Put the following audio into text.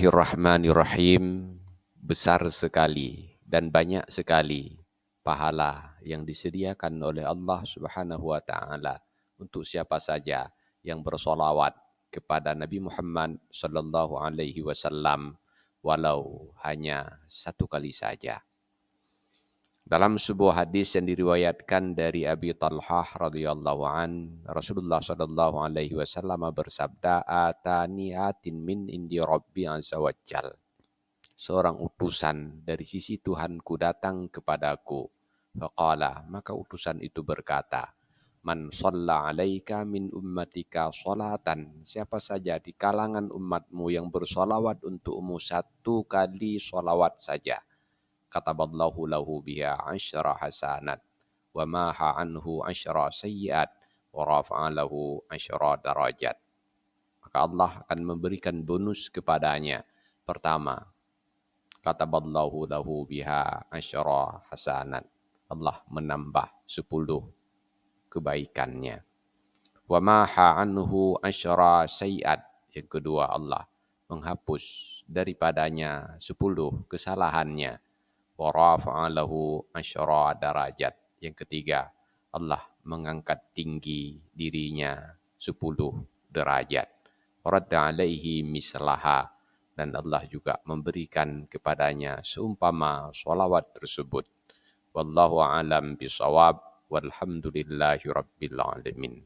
Bismillahirrahmanirrahim. Besar sekali dan banyak sekali pahala yang disediakan oleh Allah Subhanahu wa taala untuk siapa saja yang bersolawat kepada Nabi Muhammad sallallahu alaihi wasallam walau hanya satu kali saja. Dalam sebuah hadis yang diriwayatkan dari Abi Talhah radhiyallahu an, Rasulullah sallallahu alaihi wasallam bersabda, "Atani atin min indi Rabbi azza wajal." Seorang utusan dari sisi Tuhanku datang kepadaku. Faqala, maka utusan itu berkata, "Man shalla 'alaika min ummatika sholatan." Siapa saja di kalangan umatmu yang bersolawat untukmu satu kali solawat saja. Kataballahu lahu biha asyra hasanat wa maha anhu asyra sayyiat wa rafa'a lahu asyra darajat. Maka Allah akan memberikan bonus kepadanya. Pertama, kataballahu lahu biha asyra hasanat. Allah menambah 10 kebaikannya. Wa maha anhu asyra sayyiat. Yang kedua, Allah menghapus daripadanya 10 kesalahannya. Wa rafa'a lahu asyra darajat. Yang ketiga, Allah mengangkat tinggi dirinya 10 derajat. Radda alaihi mislaha, dan Allah juga memberikan kepadanya seumpama sholawat tersebut. Wallahu a'lam bishawab, walhamdulillahi rabbil alamin.